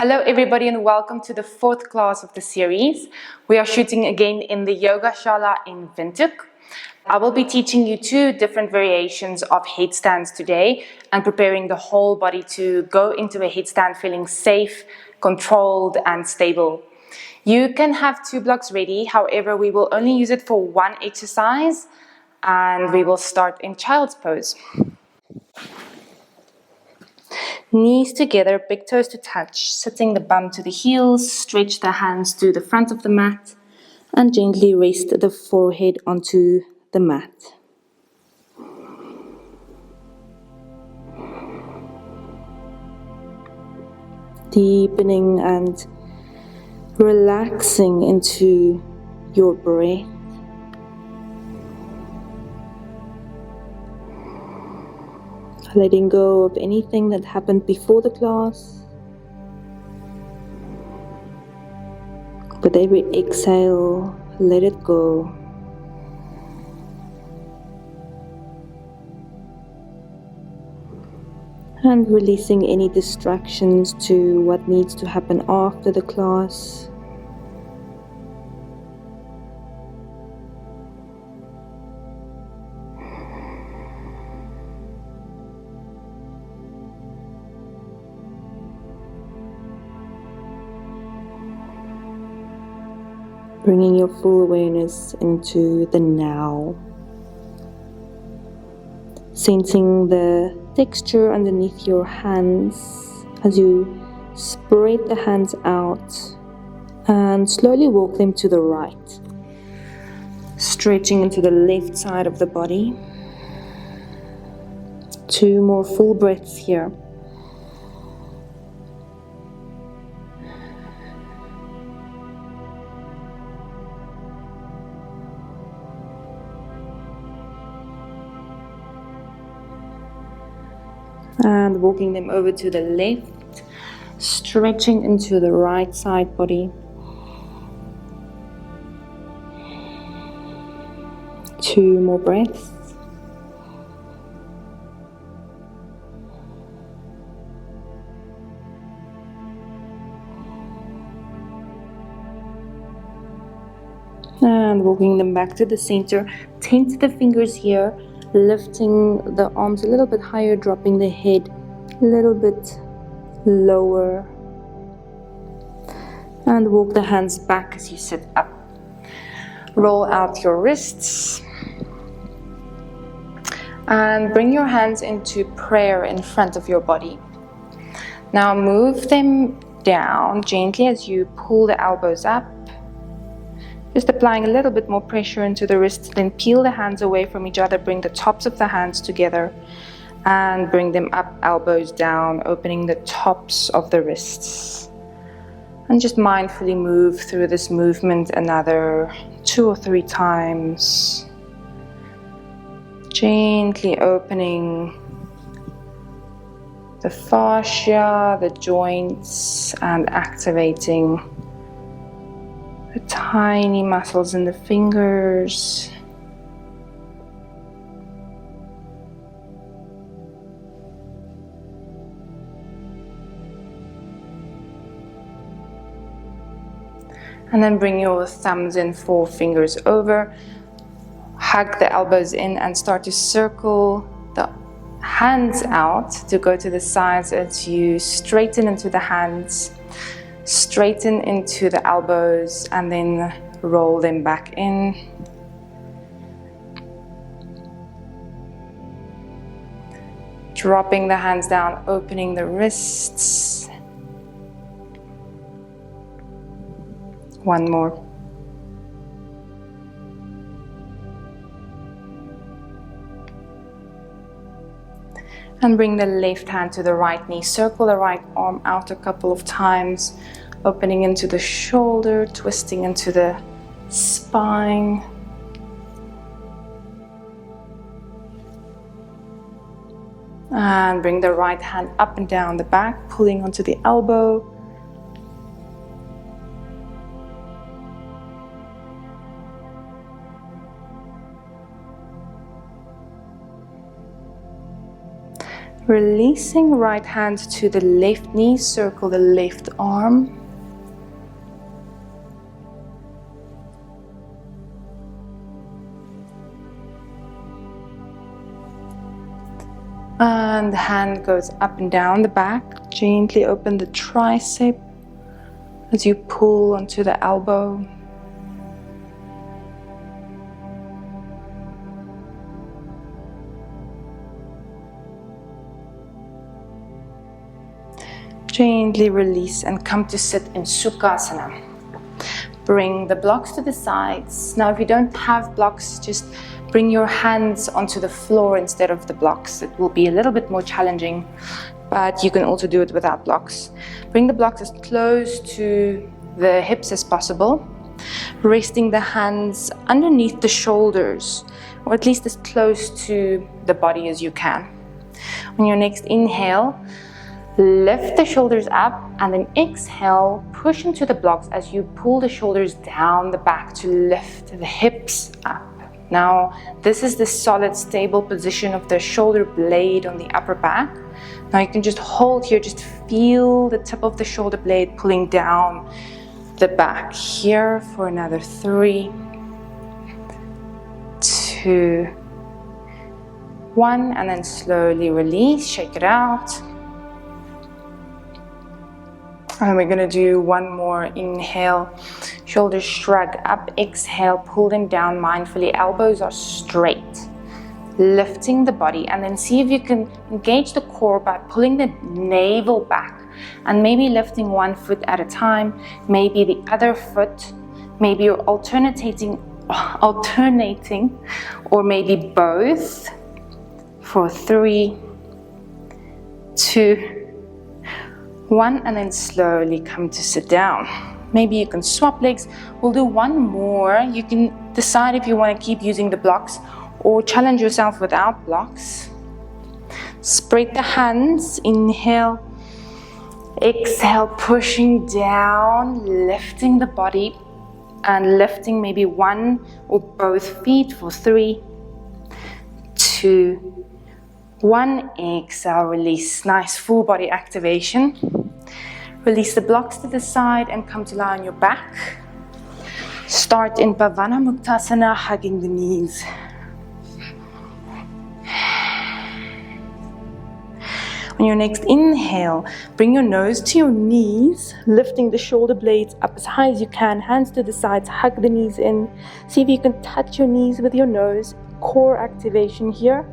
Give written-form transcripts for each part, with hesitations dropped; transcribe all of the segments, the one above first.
Hello everybody and welcome to the fourth class of the series. We are shooting again in the Yoga Shala in Windhoek. I will be teaching you two different variations of headstands today and preparing the whole body to go into a headstand feeling safe, controlled and stable. You can have two blocks ready, however we will only use it for one exercise and we will start in child's pose. Knees together, big toes to touch, sitting the bum to the heels, stretch the hands to the front of the mat and gently rest the forehead onto the mat. Deepening and relaxing into your breath. Letting go of anything that happened before the class. With every exhale, let it go. And releasing any distractions to what needs to happen after the class. Bringing your full awareness into the now. Sensing the texture underneath your hands as you spread the hands out and slowly walk them to the right. Stretching into the left side of the body. 2 more full breaths here. And walking them over to the left, stretching into the right side body. 2 more breaths. And walking them back to the center, tense the fingers here. Lifting the arms a little bit higher, dropping the head a little bit lower. And walk the hands back as you sit up. Roll out your wrists. And bring your hands into prayer in front of your body. Now move them down gently as you pull the elbows up. Just applying a little bit more pressure into the wrists, then peel the hands away from each other, bring the tops of the hands together and bring them up, elbows down, opening the tops of the wrists. And just mindfully move through this movement another 2 or 3 times. Gently opening the fascia, the joints, and activating the tiny muscles in the fingers. And then bring your thumbs and 4 fingers over. Hug the elbows in and start to circle the hands out to go to the sides as you straighten into the hands. Straighten into the elbows and then roll them back in. Dropping the hands down, opening the wrists. 1 more. And bring the left hand to the right knee. Circle the right arm out a couple of times. Opening into the shoulder, twisting into the spine. And bring the right hand up and down the back, pulling onto the elbow. Releasing right hand to the left knee, circle the left arm. And the hand goes up and down the back. Gently open the tricep as you pull onto the elbow. Gently release and come to sit in Sukhasana. Bring the blocks to the sides. Now if you don't have blocks, just bring your hands onto the floor instead of the blocks. It will be a little bit more challenging, but you can also do it without blocks. Bring the blocks as close to the hips as possible, resting the hands underneath the shoulders, or at least as close to the body as you can. On your next inhale, lift the shoulders up, and then exhale, push into the blocks as you pull the shoulders down the back to lift the hips up. Now, this is the solid, stable position of the shoulder blade on the upper back. Now you can just hold here, just feel the tip of the shoulder blade pulling down the back. Here for another 3, 2, 1, and then slowly release, shake it out. And we're gonna do one more inhale, shoulders shrug up, exhale, pull them down mindfully, elbows are straight, lifting the body, and then see if you can engage the core by pulling the navel back and maybe lifting one foot at a time, maybe the other foot, maybe you're alternating, or maybe both for 3, 2, 1, and then slowly come to sit down. Maybe you can swap legs. We'll do one more. You can decide if you want to keep using the blocks or challenge yourself without blocks. Spread the hands, inhale, exhale, pushing down, lifting the body and lifting maybe one or both feet for 3, 2, 1, exhale, release. Nice full body activation. Release the blocks to the side and come to lie on your back. Start in Bhavana Muktasana, hugging the knees. On your next inhale, bring your nose to your knees, lifting the shoulder blades up as high as you can, hands to the sides, hug the knees in. See if you can touch your knees with your nose. Core activation here.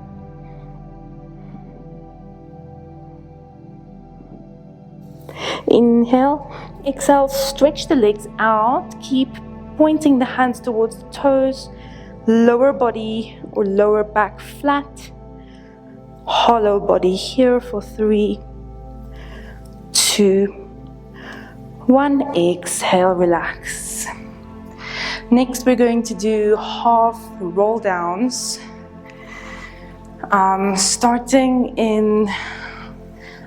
Inhale, exhale, stretch the legs out, keep pointing the hands towards the toes, lower body or lower back flat, hollow body here for 3, 2, 1, exhale, relax. Next we're going to do half roll downs, starting in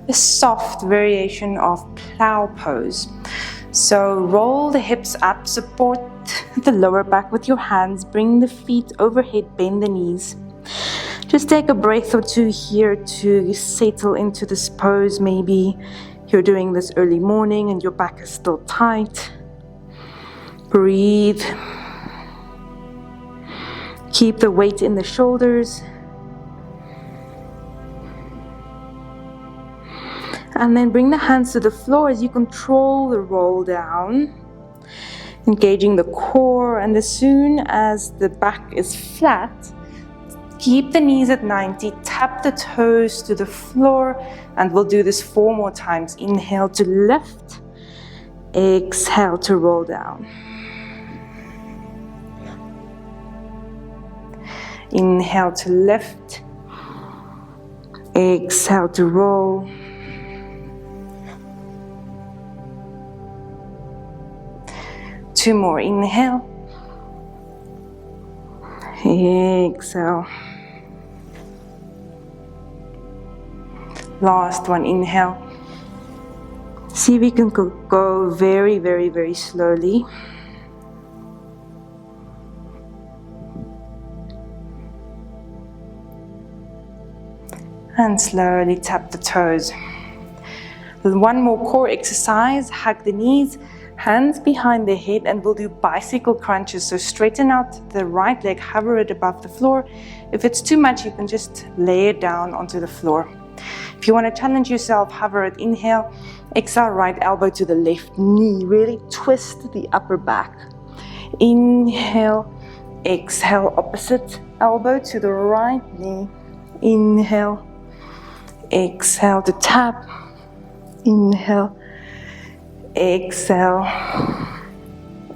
a soft variation of plow pose. So roll the hips up, support the lower back with your hands, bring the feet overhead, bend the knees. Just take a breath or two here to settle into this pose. Maybe you're doing this early morning and your back is still tight. Breathe. Keep the weight in the shoulders. And then bring the hands to the floor as you control the roll down, engaging the core. And as soon as the back is flat, keep the knees at 90, tap the toes to the floor, and we'll do this 4 more times. Inhale to lift, exhale to roll down. Inhale to lift, exhale to roll. Two more, inhale, exhale. Last one, inhale. See if we can go very, very, very slowly. And slowly tap the toes. One more core exercise, hug the knees, hands behind the head, and we'll do bicycle crunches. So straighten out the right leg, hover it above the floor. If it's too much, you can just lay it down onto the floor. If you want to challenge yourself, hover it, inhale, exhale, right elbow to the left knee. Really twist the upper back. Inhale, exhale, opposite elbow to the right knee. Inhale, exhale to tap. Inhale, exhale,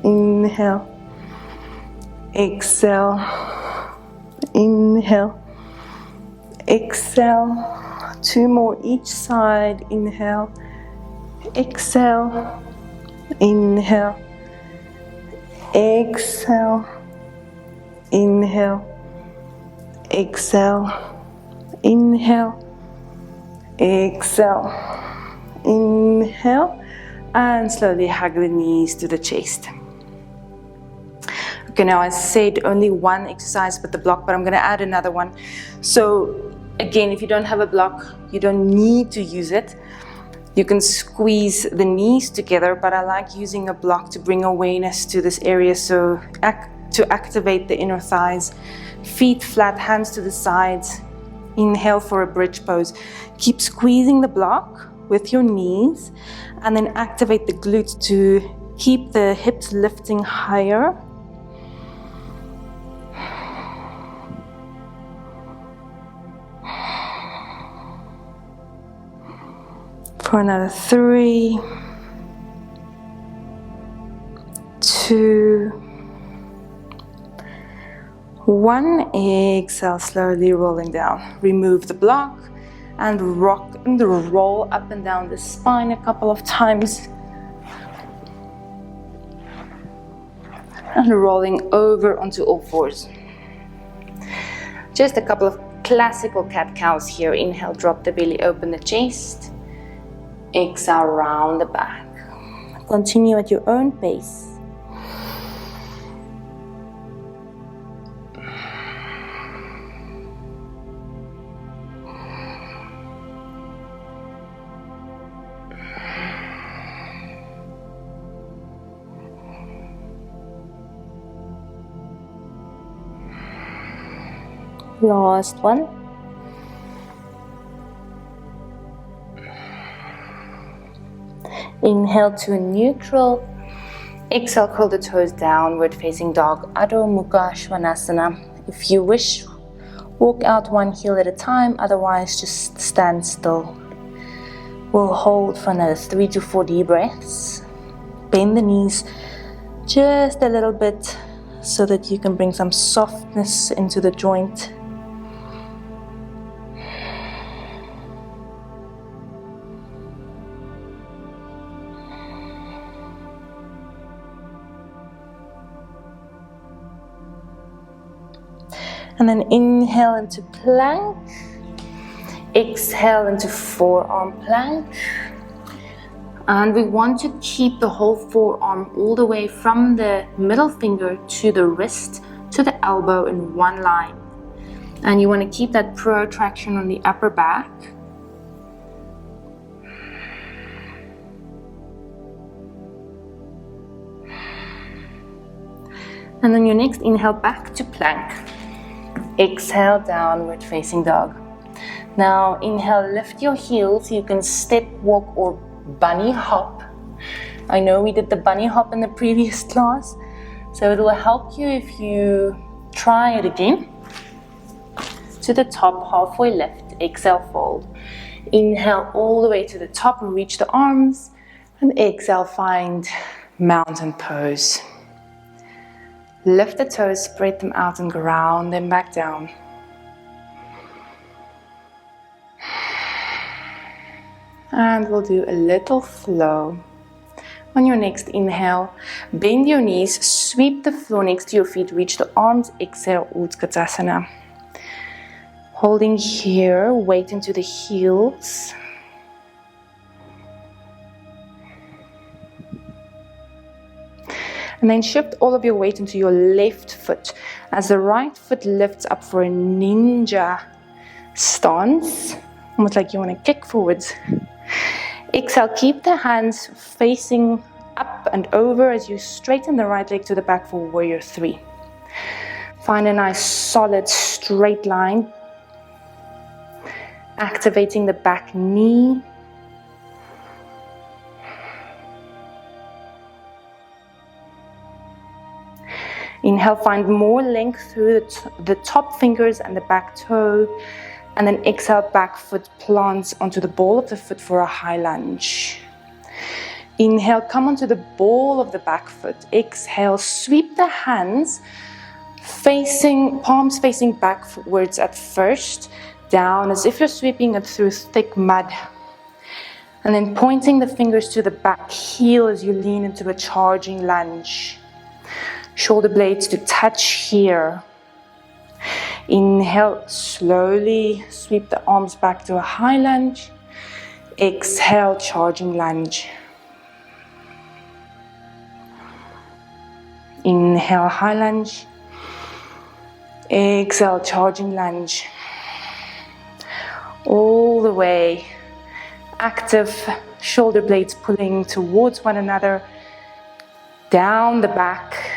inhale, exhale, inhale, exhale. Two more each side. Inhale, exhale, inhale, exhale, inhale, exhale, inhale, exhale, inhale, and slowly hug the knees to the chest. Okay, now I said only one exercise with the block, but I'm going to add another one. So again, if you don't have a block, you don't need to use it. You can squeeze the knees together, but I like using a block to bring awareness to this area. So to activate the inner thighs, feet flat, hands to the sides. Inhale for a bridge pose. Keep squeezing the block with your knees, and then activate the glutes to keep the hips lifting higher. For another 3, 2, 1. Exhale, slowly rolling down. Remove the block and rock and roll up and down the spine a couple of times. And rolling over onto all fours. Just a couple of classical cat-cows here. Inhale, drop the belly, open the chest. Exhale, round the back. Continue at your own pace. Last one. Inhale to a neutral. Exhale, curl the toes, downward facing dog, Adho Mukha Svanasana. If you wish, walk out one heel at a time, otherwise just stand still. We'll hold for another 3 to 4 deep breaths. Bend the knees just a little bit so that you can bring some softness into the joint. And then inhale into plank, exhale into forearm plank. And we want to keep the whole forearm all the way from the middle finger to the wrist to the elbow in one line. And you want to keep that protraction on the upper back. And then your next inhale back to plank. Exhale, downward facing dog. Now inhale, lift your heels. You can step, walk, or bunny hop. I know we did the bunny hop in the previous class, so it will help you if you try it again. To the top, halfway lift, exhale, fold. Inhale all the way to the top and reach the arms, and exhale, find mountain pose. Lift the toes, spread them out and ground them back down. And we'll do a little flow. On your next inhale, bend your knees, sweep the floor next to your feet, reach the arms, exhale, Utkatasana. Holding here, weight into the heels. And then shift all of your weight into your left foot as the right foot lifts up for a ninja stance. almost like you want to kick forwards. Exhale, keep the hands facing up and over as you straighten the right leg to the back for warrior 3. Find a nice solid straight line, activating the back knee. Inhale, find more length through the top fingers and the back toe. And then exhale, back foot plants onto the ball of the foot for a high lunge. Inhale, come onto the ball of the back foot. Exhale, sweep the hands, palms facing backwards at first, down as if you're sweeping it through thick mud. And then pointing the fingers to the back heel as you lean into a charging lunge. Shoulder blades to touch here. Inhale, slowly sweep the arms back to a high lunge. Exhale, charging lunge. Inhale, high lunge. Exhale, charging lunge. All the way. Active shoulder blades pulling towards one another. Down the back.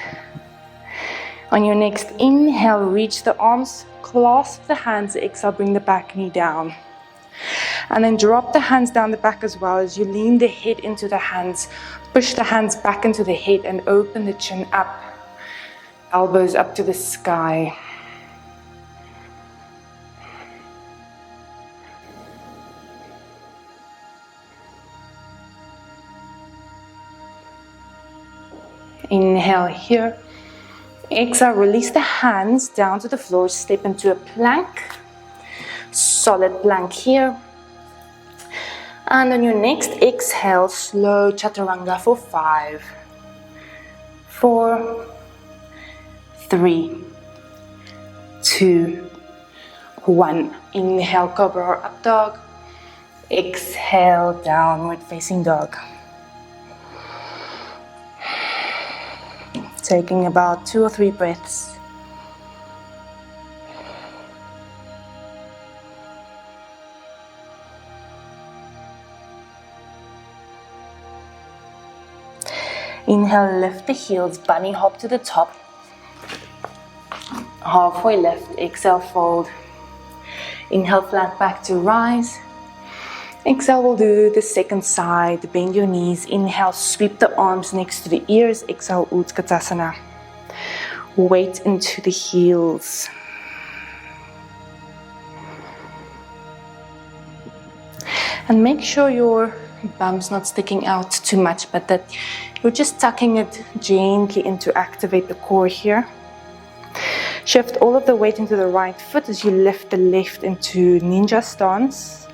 On your next inhale, reach the arms, clasp the hands. Exhale, bring the back knee down. And then drop the hands down the back as well as you lean the head into the hands. Push the hands back into the head and open the chin up. Elbows up to the sky. Inhale here. Exhale, release the hands down to the floor, step into a plank. Solid plank here. And on your next exhale, slow chaturanga for 5, 4, 3, 2, 1. Inhale, cobra or up dog. Exhale, downward facing dog. Taking about 2 or 3 breaths. Inhale, lift the heels, bunny hop to the top. Halfway lift, exhale, fold. Inhale, flat back to rise. Exhale, we'll do the second side. Bend your knees. Inhale, sweep the arms next to the ears. Exhale, Utkatasana. Weight into the heels. And make sure your bum's not sticking out too much, but that you're just tucking it gently in to activate the core here. Shift all of the weight into the right foot as you lift the left into ninja stance.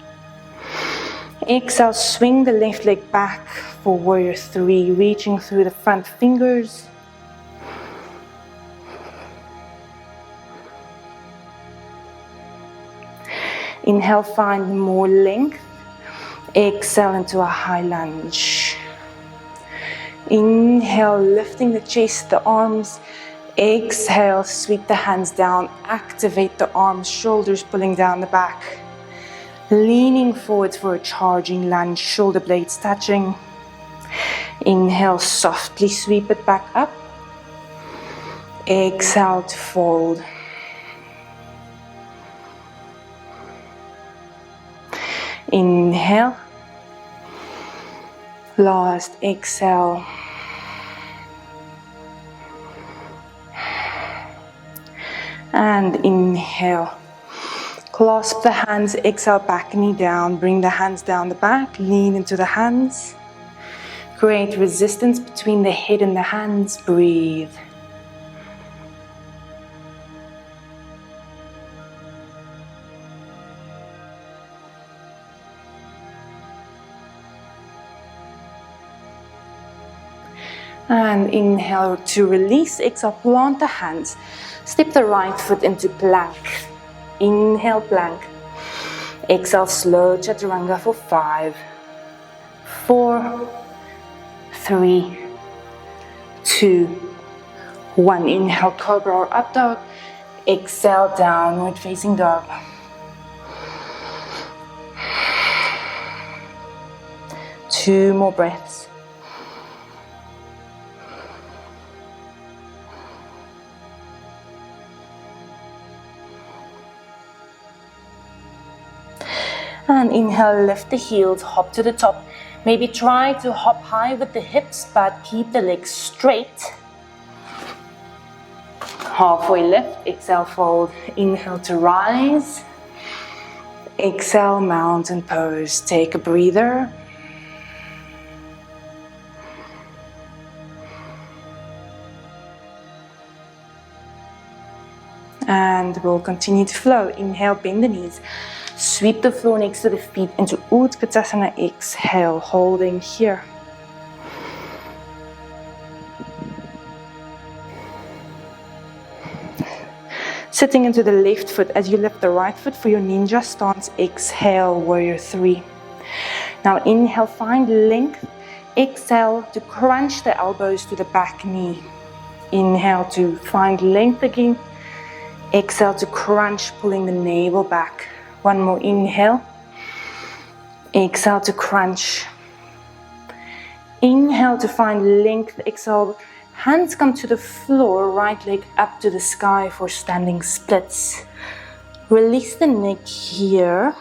Exhale, swing the left leg back for warrior 3, reaching through the front fingers. Inhale, find more length. Exhale into a high lunge. Inhale, lifting the chest, the arms. Exhale, sweep the hands down. Activate the arms, shoulders pulling down the back. Leaning forwards for a charging lunge, shoulder blades touching. Inhale, softly sweep it back up. Exhale to fold. Inhale. Last exhale. And inhale. Clasp the hands, exhale, back knee down. Bring the hands down the back, lean into the hands. Create resistance between the head and the hands. Breathe. And inhale to release. Exhale, plant the hands. Step the right foot into plank. Inhale, plank. Exhale, slow chaturanga for 5, 4, 3, 2, 1. Inhale, cobra or up dog. Exhale, downward facing dog. 2 more breaths. And inhale, lift the heels, hop to the top. Maybe try to hop high with the hips, but keep the legs straight. Halfway lift, exhale, fold. Inhale to rise. Exhale, mountain pose. Take a breather. And we'll continue to flow. Inhale, bend the knees. Sweep the floor next to the feet into Utkatasana. Exhale, holding here. Sitting into the left foot as you lift the right foot for your ninja stance. Exhale, warrior 3. Now inhale, find length. Exhale to crunch the elbows to the back knee. Inhale to find length again. Exhale to crunch, pulling the navel back. One more inhale. Exhale to crunch. Inhale to find length. Exhale, hands come to the floor, right leg up to the sky for standing splits. Release the neck here.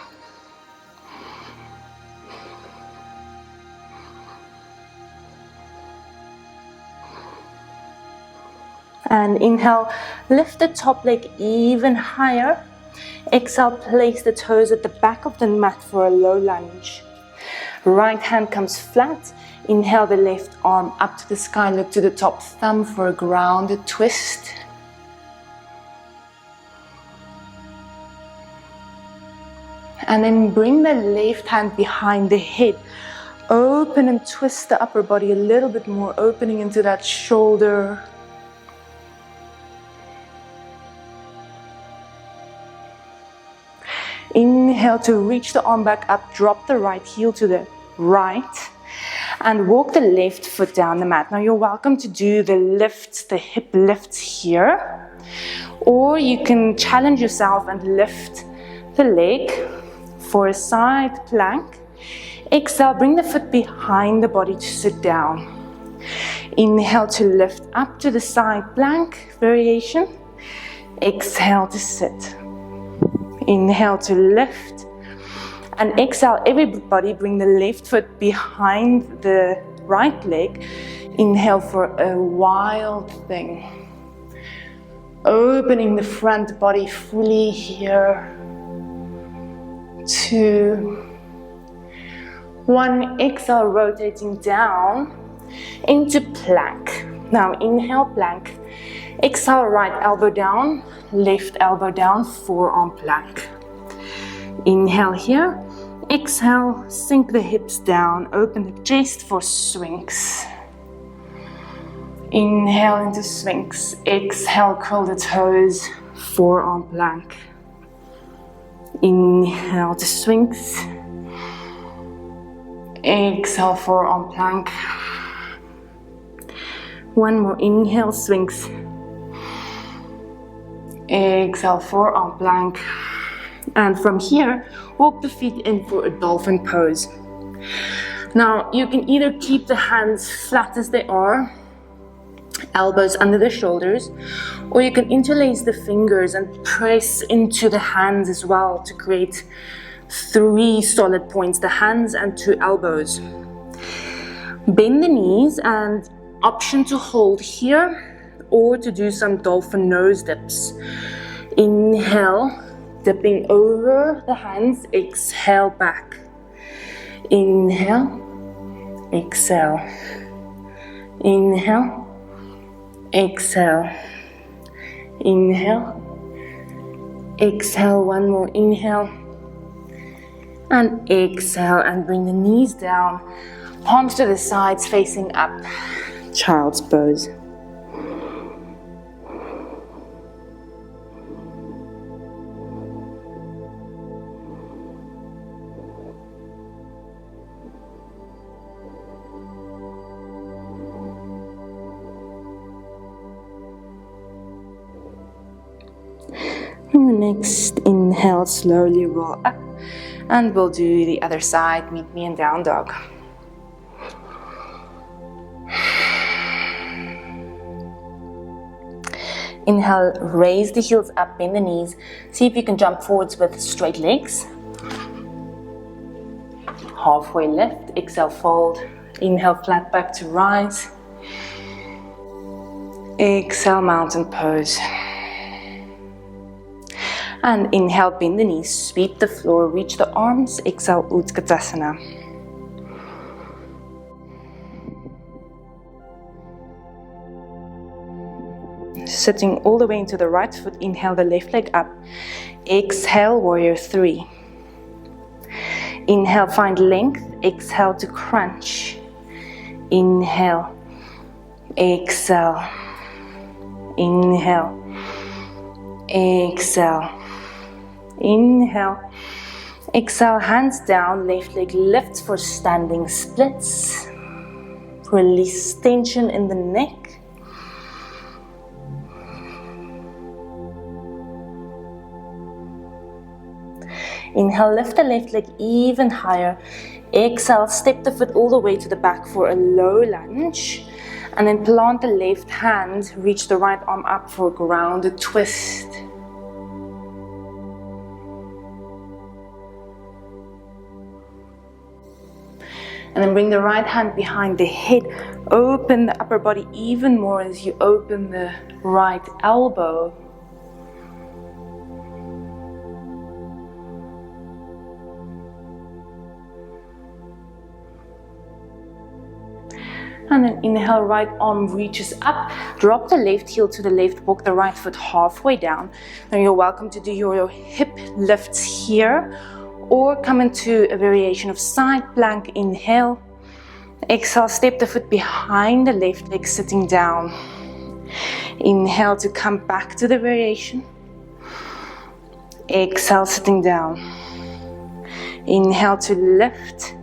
And inhale, lift the top leg even higher. Exhale, place the toes at the back of the mat for a low lunge. Right hand comes flat. Inhale the left arm up to the sky, look to the top thumb for a grounded twist. And then bring the left hand behind the head. Open and twist the upper body a little bit more, opening into that shoulder. Inhale to reach the arm back up, drop the right heel to the right and walk the left foot down the mat. Now you're welcome to do the lifts, the hip lifts here, or you can challenge yourself and lift the leg for a side plank. Exhale, bring the foot behind the body to sit down. Inhale to lift up to the side plank variation. Exhale to sit. Inhale to lift and exhale. Everybody bring the left foot behind the right leg. Inhale for a wild thing. Opening the front body fully here. 2, 1. Exhale, rotating down into plank. Now inhale, plank. Exhale, right elbow down, left elbow down, forearm plank. Inhale here. Exhale, sink the hips down, open the chest for Sphinx. Inhale into Sphinx. Exhale, curl the toes, forearm plank. Inhale to Sphinx. Exhale, forearm plank. One more inhale, Sphinx. Exhale, forearm plank. And from here, walk the feet in for a dolphin pose. Now, you can either keep the hands flat as they are, elbows under the shoulders, or you can interlace the fingers and press into the hands as well to create 3 solid points, the hands and 2 elbows. Bend the knees and option to hold here or to do some dolphin nose dips. Inhale, dipping over the hands, exhale back. Inhale, exhale. Inhale, exhale. Inhale, exhale. One more inhale. And exhale, and bring the knees down, palms to the sides, facing up, child's pose. And the next inhale, slowly roll up, and we'll do the other side. Meet me in down dog. Inhale, raise the heels up, bend the knees. See if you can jump forwards with straight legs. Halfway lift, exhale, fold. Inhale, flat back to rise. Exhale, mountain pose. And inhale, bend the knees, sweep the floor, reach the arms. Exhale, Utkatasana. Sitting all the way into the right foot, inhale the left leg up. Exhale, warrior three. Inhale, find length. Exhale to crunch. Inhale. Exhale. Inhale. Exhale. Inhale. Exhale, hands down, left leg lifts for standing splits. Release tension in the neck. Inhale, lift the left leg even higher. Exhale, step the foot all the way to the back for a low lunge. And then plant the left hand, reach the right arm up for a grounded twist. And then bring the right hand behind the head. Open the upper body even more as you open the right elbow. And then inhale, right arm reaches up. Drop the left heel to the left, walk the right foot halfway down. Now you're welcome to do your hip lifts here, or come into a variation of side plank. Inhale. Exhale, step the foot behind the left leg, sitting down. Inhale to come back to the variation. Exhale, sitting down. Inhale to lift.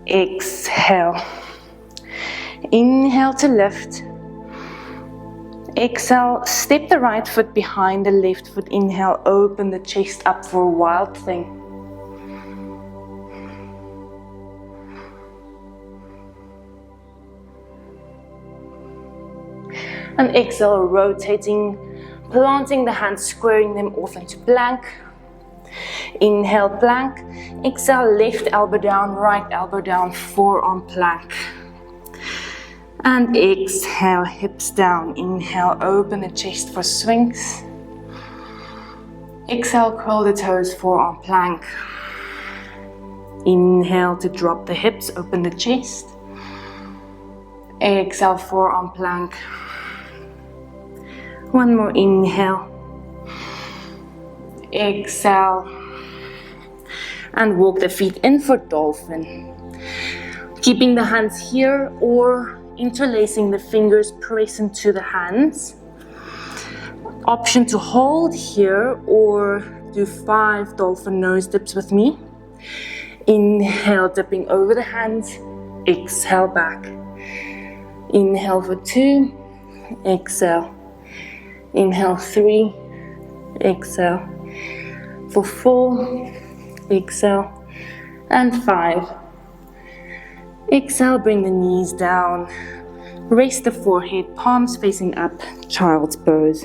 Exhale. Inhale to lift. Exhale, step the right foot behind the left foot. Inhale, open the chest up for a wild thing. And exhale, rotating, planting the hands, squaring them off into plank. Inhale, plank. Exhale, left elbow down, right elbow down, forearm plank. And exhale, hips down. Inhale, open the chest for swings. Exhale, curl the toes, forearm plank. Inhale to drop the hips, open the chest. Exhale, forearm plank. One more inhale. Exhale. And walk the feet in for dolphin. Keeping the hands here or interlacing the fingers, press into the hands. Option to hold here or do 5 dolphin nose dips with me. Inhale, dipping over the hands. Exhale, back. Inhale for 2. Exhale. Inhale, 3. Exhale. For 4. Exhale. And 5. Exhale, bring the knees down. Rest the forehead, palms facing up, child's pose.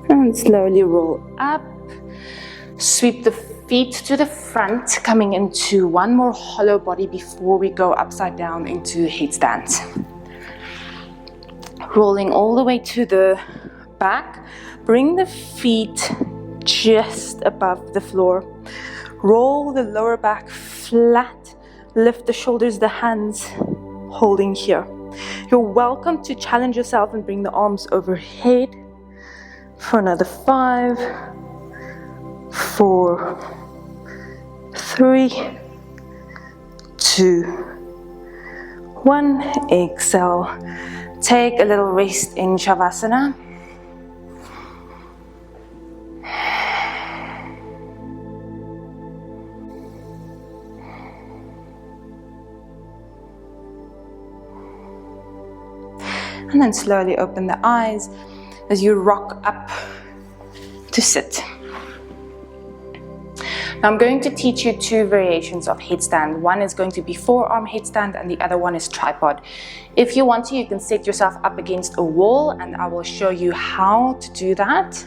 And slowly roll up. Sweep the feet to the front, coming into one more hollow body before we go upside down into headstands. Rolling all the way to the back. Bring the feet just above the floor. Roll the lower back flat. Lift the shoulders, the hands holding here. You're welcome to challenge yourself and bring the arms overhead for another 5, 4, 3, 2, 1. Exhale. Take a little rest in Shavasana. And then slowly open the eyes as you rock up to sit. Now I'm going to teach you two variations of headstand. One is going to be forearm headstand and the other one is tripod. If you want to, you can set yourself up against a wall and I will show you how to do that.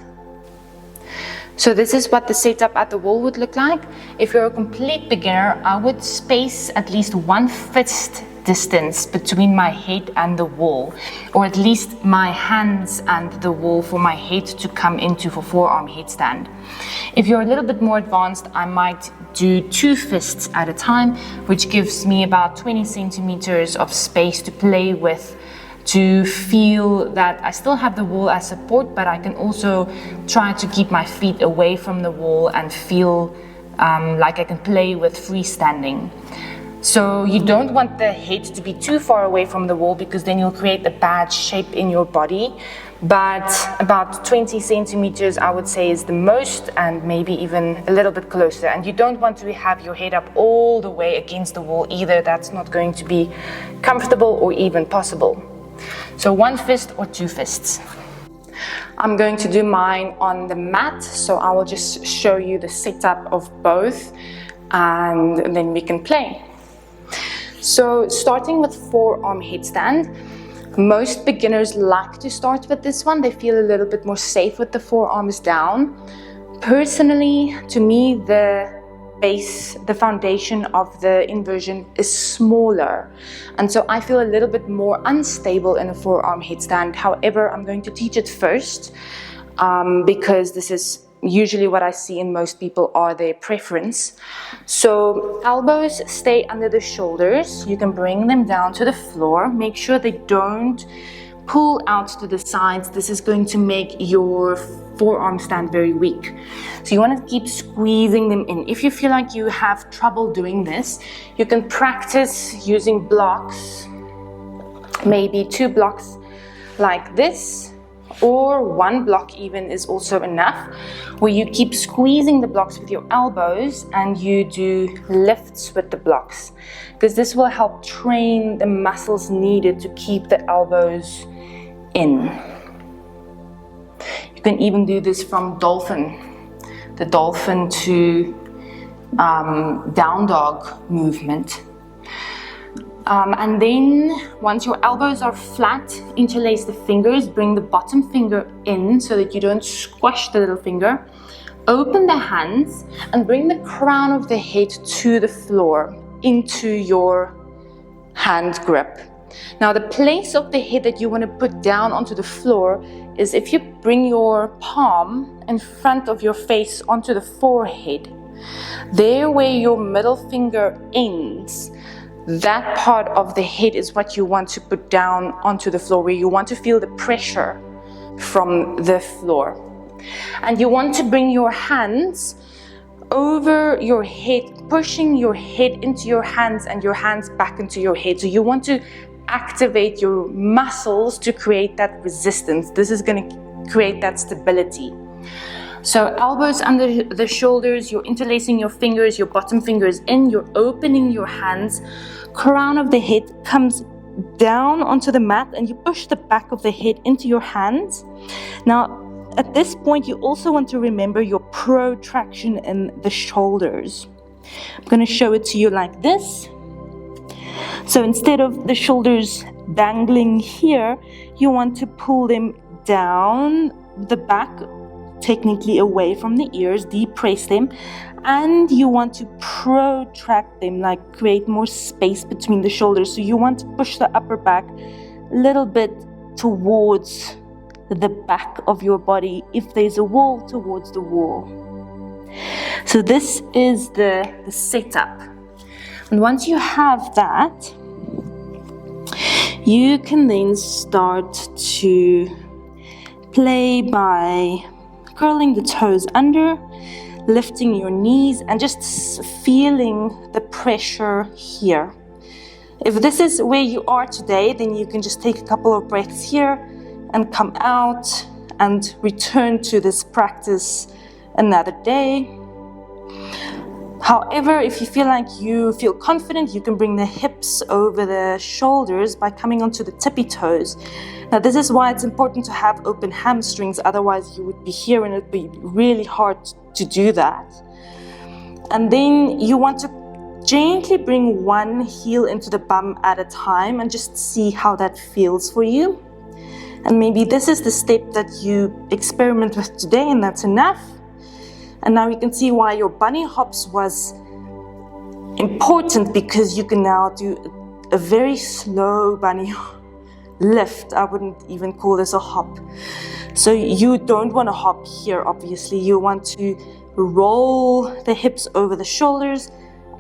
So this is what the setup at the wall would look like. If you're a complete beginner, I would space at least 1 fist distance between my head and the wall, or at least my hands and the wall for my head to come into for forearm headstand. If you're a little bit more advanced, I might do 2 fists at a time, which gives me about 20 centimeters of space to play with, to feel that I still have the wall as support, but I can also try to keep my feet away from the wall and feel like I can play with freestanding. So you don't want the head to be too far away from the wall because then you'll create a bad shape in your body. But about 20 centimeters I would say is the most, and maybe even a little bit closer. And you don't want to have your head up all the way against the wall either. That's not going to be comfortable or even possible. So 1 fist or 2 fists. I'm going to do mine on the mat, so I will just show you the setup of both and then we can play. So starting with forearm headstand, most beginners like to start with this one. They feel a little bit more safe with the forearms down. Personally, to me, the base, the foundation of the inversion is smaller. And so I feel a little bit more unstable in a forearm headstand. However, I'm going to teach it first because this is usually what I see in most people are their preference. So elbows stay under the shoulders. You can bring them down to the floor. Make sure they don't pull out to the sides. This is going to make your forearm stand very weak. So you want to keep squeezing them in. If you feel like you have trouble doing this, you can practice using blocks, maybe 2 blocks like this, or 1 block even is also enough, where you keep squeezing the blocks with your elbows and you do lifts with the blocks, because this will help train the muscles needed to keep the elbows in. You can even do this from the dolphin to down dog movement. And then once your elbows are flat, interlace the fingers, bring the bottom finger in so that you don't squash the little finger. Open the hands and bring the crown of the head to the floor into your hand grip. Now the place of the head that you want to put down onto the floor is if you bring your palm in front of your face onto the forehead. There where your middle finger ends, that part of the head is what you want to put down onto the floor, where you want to feel the pressure from the floor. And you want to bring your hands over your head, pushing your head into your hands and your hands back into your head. So you want to activate your muscles to create that resistance. This is going to create that stability. So elbows under the shoulders, you're interlacing your fingers, your bottom fingers in, you're opening your hands. Crown of the head comes down onto the mat and you push the back of the head into your hands. Now, at this point, you also want to remember your protraction in the shoulders. I'm going to show it to you like this. So instead of the shoulders dangling here, you want to pull them down the back, technically away from the ears, depress them, and you want to protract them, like create more space between the shoulders. So you want to push the upper back a little bit towards the back of your body, if there's a wall, towards the wall. So this is the setup. And once you have that, you can then start to play by curling the toes under, lifting your knees, and just feeling the pressure here. If this is where you are today, then you can just take a couple of breaths here and come out and return to this practice another day. However, if you feel confident, you can bring the hips over the shoulders by coming onto the tippy toes. Now this is why it's important to have open hamstrings, otherwise you would be here and it'd be really hard to do that. And then you want to gently bring one heel into the bum at a time and just see how that feels for you. And maybe this is the step that you experiment with today, and that's enough. And now you can see why your bunny hops was important, because you can now do a very slow bunny lift. I wouldn't even call this a hop. So you don't want to hop here, obviously. You want to roll the hips over the shoulders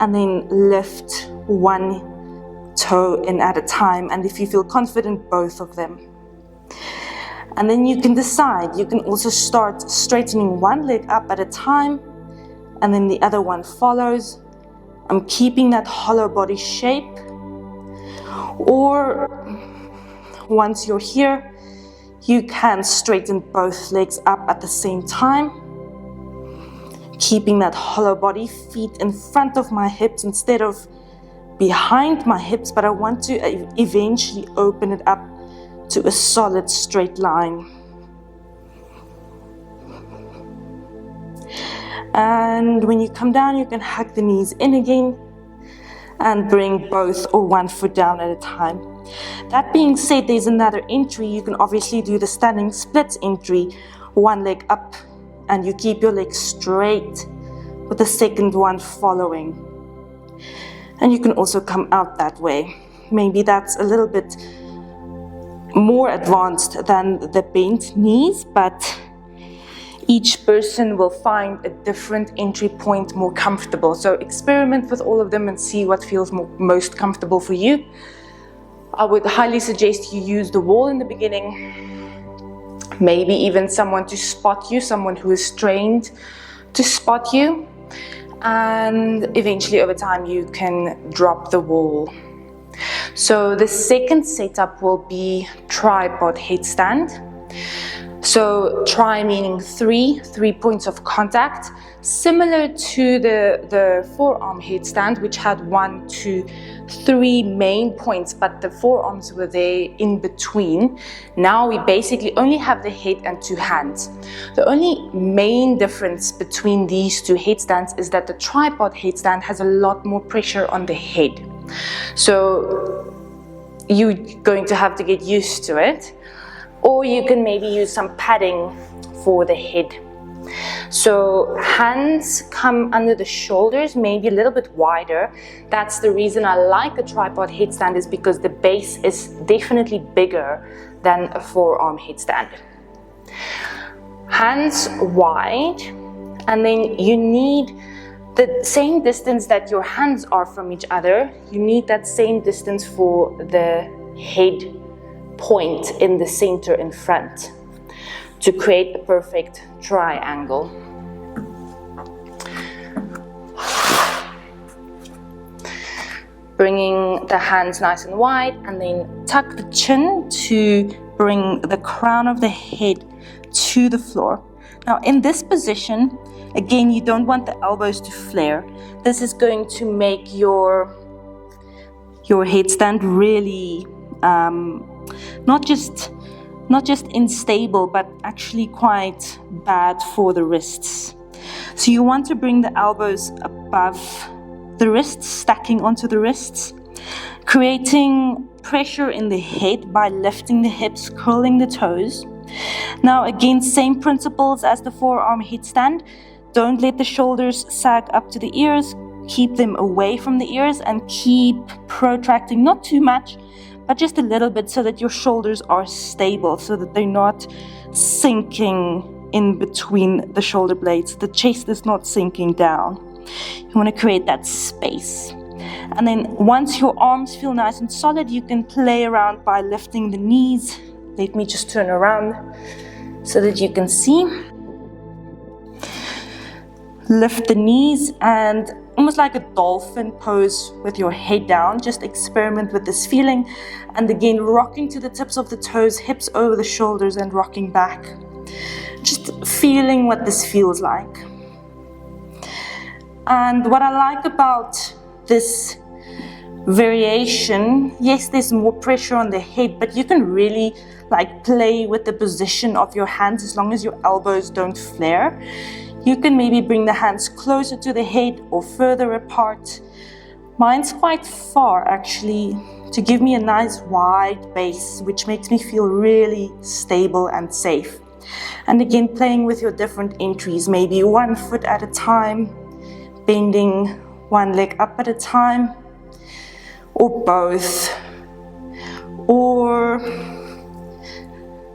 and then lift one toe in at a time. And if you feel confident, both of them. And then you can decide. You can also start straightening one leg up at a time, and then the other one follows. I'm keeping that hollow body shape. Or once you're here, you can straighten both legs up at the same time, keeping that hollow body, feet in front of my hips instead of behind my hips, but I want to eventually open it up to a solid straight line. And when you come down, you can hug the knees in again and bring both or one foot down at a time. That being said, there's another entry. You can obviously do the standing splits entry, one leg up, and you keep your legs straight with the second one following. And you can also come out that way. Maybe that's a little bit more advanced than the bent knees, but each person will find a different entry point more comfortable. So experiment with all of them and see what feels most comfortable for you. I would highly suggest you use the wall in the beginning, maybe even someone to spot you, someone who is trained to spot you, and eventually over time you can drop the wall. So the second setup will be tripod headstand. So tri meaning three points of contact, similar to the forearm headstand, which had 1, 2, 3 main points, but the forearms were there in between. Now we basically only have the head and 2 hands. The only main difference between these 2 headstands is that the tripod headstand has a lot more pressure on the head. So you're going to have to get used to it. Or you can maybe use some padding for the head. So hands come under the shoulders, maybe a little bit wider. That's the reason I like a tripod headstand, is because the base is definitely bigger than a forearm headstand. Hands wide, and then you need the same distance that your hands are from each other. You need that same distance for the head point in the center in front to create a perfect triangle. Bringing the hands nice and wide, and then tuck the chin to bring the crown of the head to the floor. Now in this position, again, you don't want the elbows to flare. This is going to make your headstand really not just unstable, but actually quite bad for the wrists. So you want to bring the elbows above the wrists, stacking onto the wrists, creating pressure in the head by lifting the hips, curling the toes. Now again, same principles as the forearm headstand. Don't let the shoulders sag up to the ears. Keep them away from the ears and keep protracting, not too much, but just a little bit, so that your shoulders are stable, so that they're not sinking in between the shoulder blades. The chest is not sinking down. You want to create that space. And then once your arms feel nice and solid, you can play around by lifting the knees. Let me just turn around so that you can see. Lift the knees and almost like a dolphin pose with your head down. Just experiment with this feeling. And again, rocking to the tips of the toes, hips over the shoulders and rocking back. Just feeling what this feels like. And what I like about this variation, yes, there's more pressure on the head, but you can really like play with the position of your hands as long as your elbows don't flare. You can maybe bring the hands closer to the head or further apart. Mine's quite far actually, to give me a nice wide base, which makes me feel really stable and safe. And again, playing with your different entries, maybe 1 foot at a time, bending one leg up at a time, or both, or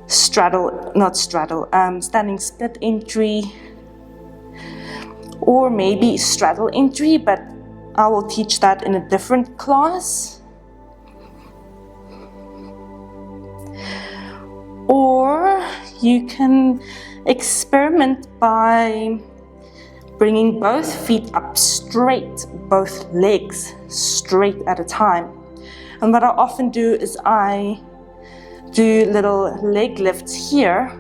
standing split entry, or maybe straddle entry, but I will teach that in a different class. Or you can experiment by bringing both feet up straight, both legs straight at a time. And what I often do is I do little leg lifts here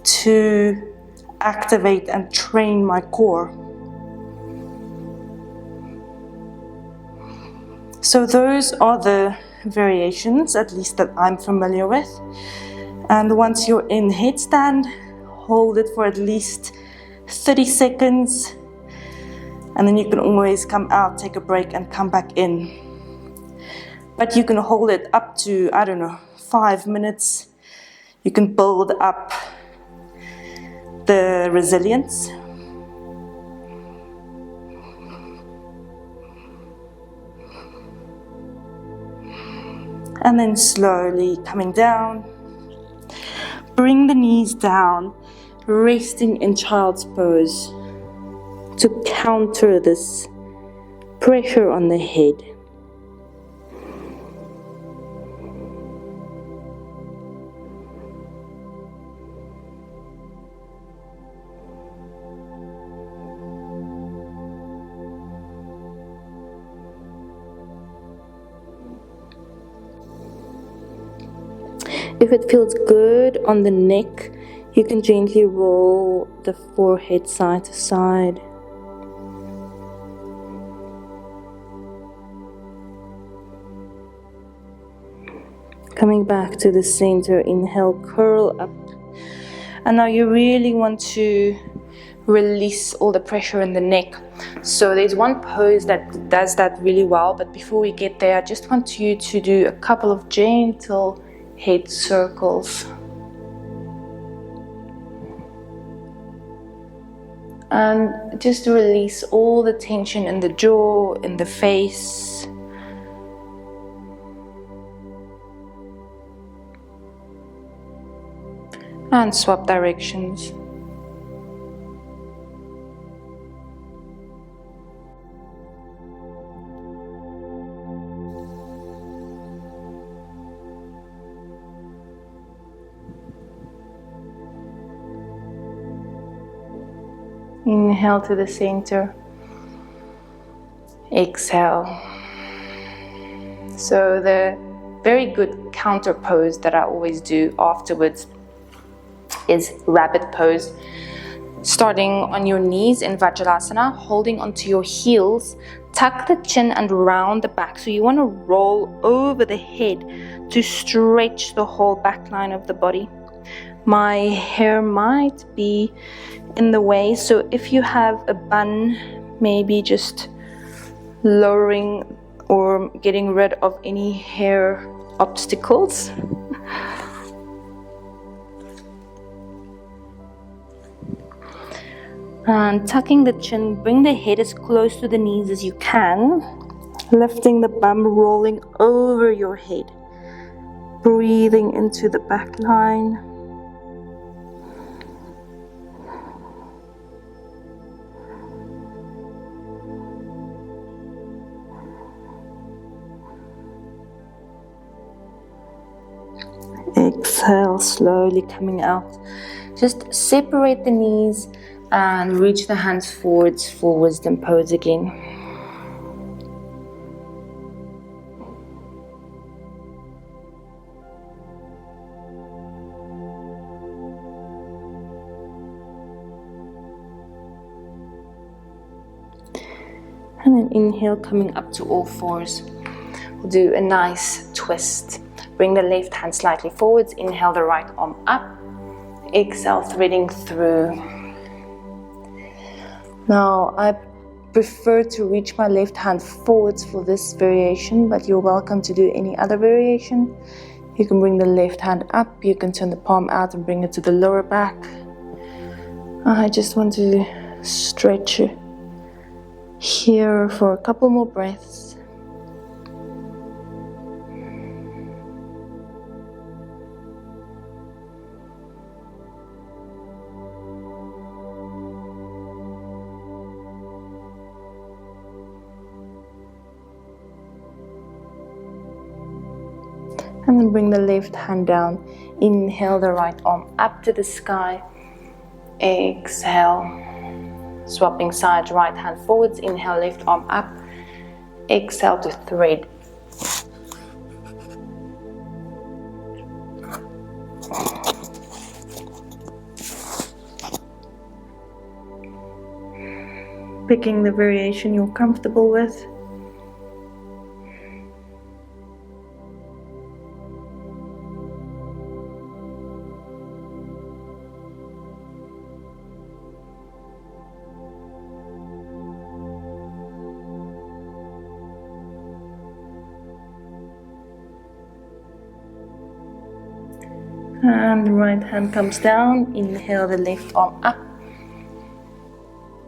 to activate and train my core. So those are the variations, at least that I'm familiar with. And once you're in headstand, hold it for at least 30 seconds. And then you can always come out, take a break, and come back in. But you can hold it up to, 5 minutes. You can build up the resilience. And then slowly coming down. Bring the knees down, resting in child's pose to counter this pressure on the head. If it feels good on the neck, you can gently roll the forehead side to side. Coming back to the center, inhale, curl up. And now you really want to release all the pressure in the neck. So there's one pose that does that really well, but before we get there, I just want you to do a couple of gentle head circles. And just release all the tension in the jaw, in the face. And swap directions. Inhale to the center. Exhale. So the very good counter pose that I always do afterwards is rabbit pose. Starting on your knees in Vajralasana, holding onto your heels, tuck the chin and round the back. So you want to roll over the head to stretch the whole back line of the body. My hair might be in the way, so if you have a bun, maybe just lowering or getting rid of any hair obstacles. And tucking the chin, bring the head as close to the knees as you can, lifting the bum, rolling over your head, breathing into the back line. Exhale, slowly coming out. Just separate the knees and reach the hands forwards for wisdom pose again. And then inhale, coming up to all fours. We'll do a nice twist. Bring the left hand slightly forwards. Inhale the right arm up. Exhale, threading through. Now, I prefer to reach my left hand forwards for this variation, but you're welcome to do any other variation. You can bring the left hand up. You can turn the palm out and bring it to the lower back. I just want to stretch here for a couple more breaths. And then bring the left hand down. Inhale the right arm up to the sky. Exhale. Swapping sides, right hand forwards. Inhale, left arm up. Exhale to thread. Picking the variation you're comfortable with. And the right hand comes down. Inhale the left arm up.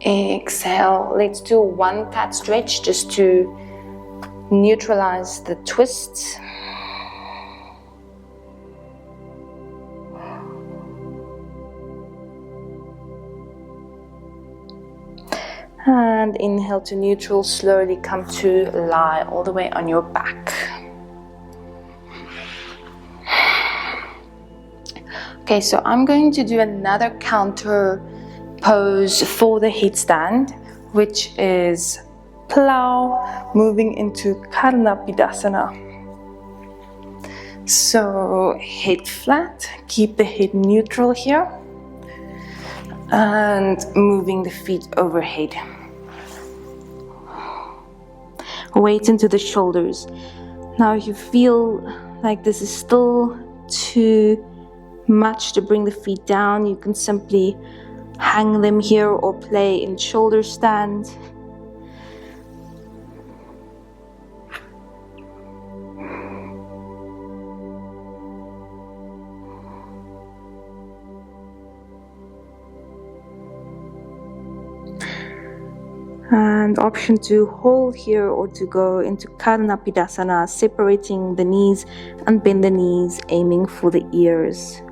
Exhale. Let's do one cat stretch just to neutralize the twists. And inhale to neutral. Slowly come to lie all the way on your back. Okay, so I'm going to do another counter pose for the headstand, which is plow, moving into Karnapidasana. So head flat, keep the head neutral here, and moving the feet overhead. Weight into the shoulders. Now if you feel like this is still too much to bring the feet down, you can simply hang them here or play in shoulder stand. And option to hold here or to go into Karnapidasana, separating the knees and bend the knees, aiming for the ears.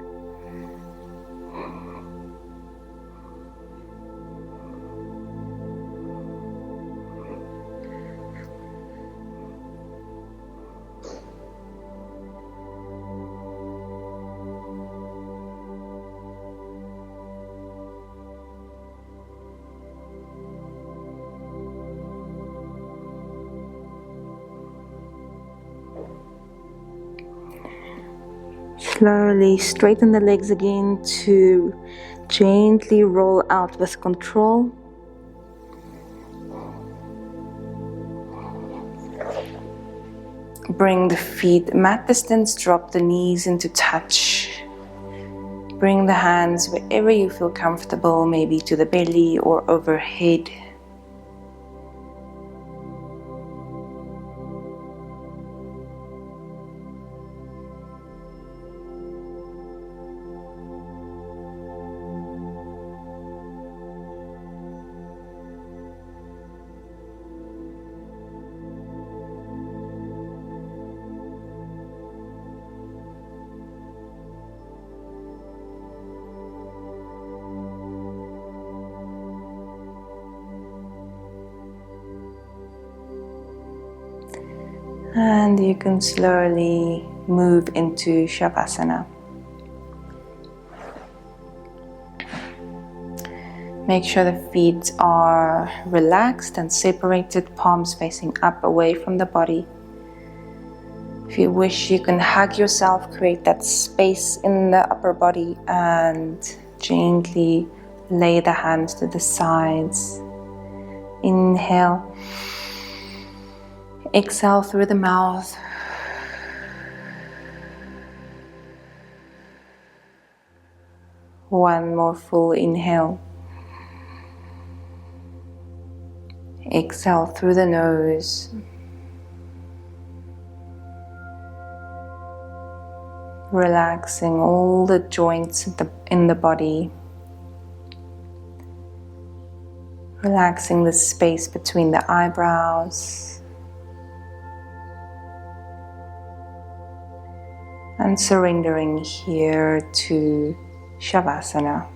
Slowly straighten the legs again to gently roll out with control. Bring the feet mat distance, drop the knees into touch. Bring the hands wherever you feel comfortable, maybe to the belly or overhead. And you can slowly move into Shavasana. Make sure the feet are relaxed and separated, palms facing up away from the body. If you wish, you can hug yourself, create that space in the upper body, and gently lay the hands to the sides. Inhale. Exhale through the mouth. One more full inhale. Exhale through the nose. Relaxing all the joints in the body. Relaxing the space between the eyebrows. And surrendering here to Shavasana.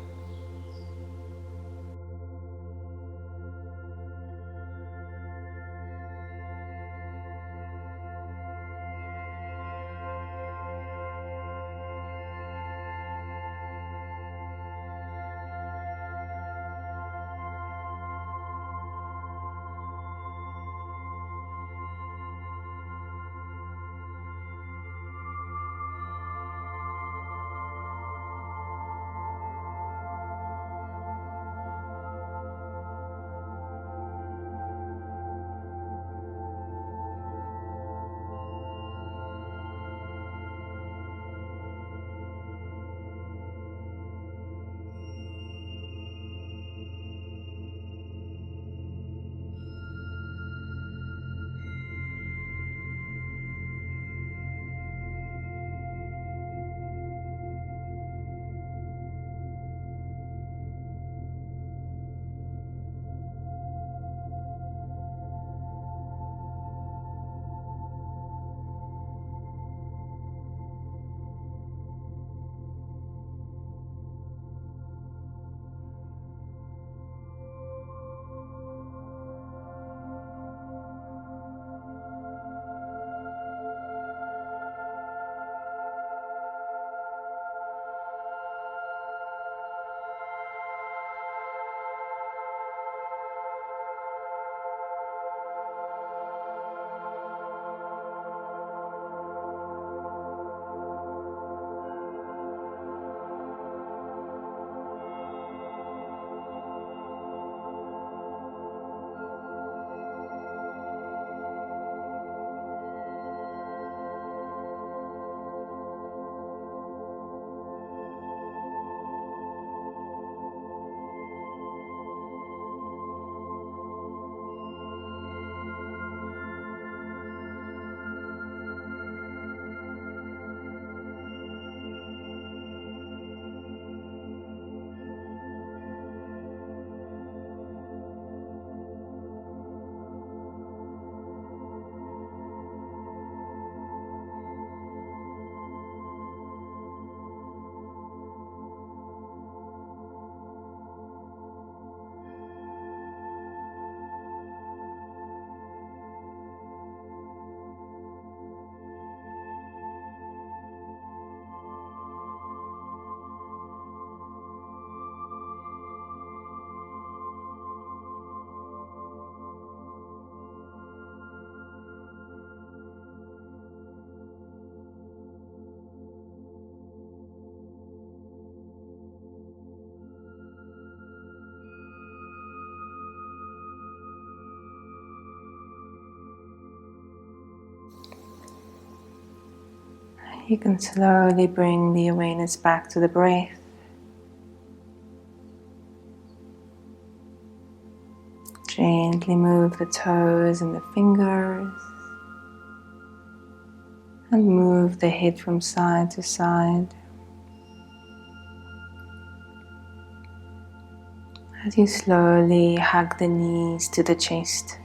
You can slowly bring the awareness back to the breath. Gently move the toes and the fingers. And move the head from side to side. As you slowly hug the knees to the chest.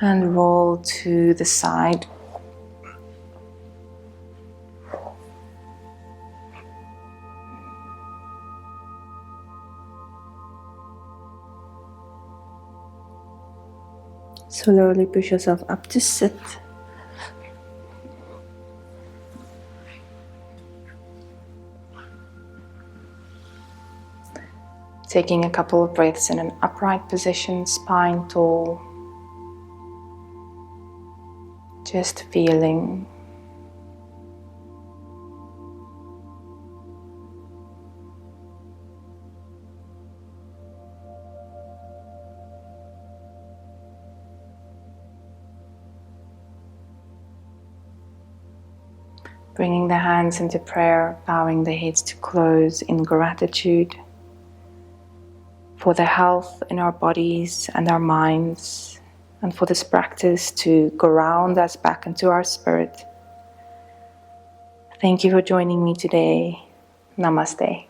And roll to the side. Slowly push yourself up to sit. Taking a couple of breaths in an upright position, spine tall. Just feeling. Bringing the hands into prayer, bowing the heads to close in gratitude for the health in our bodies and our minds, and for this practice to ground us back into our spirit. Thank you for joining me today. Namaste.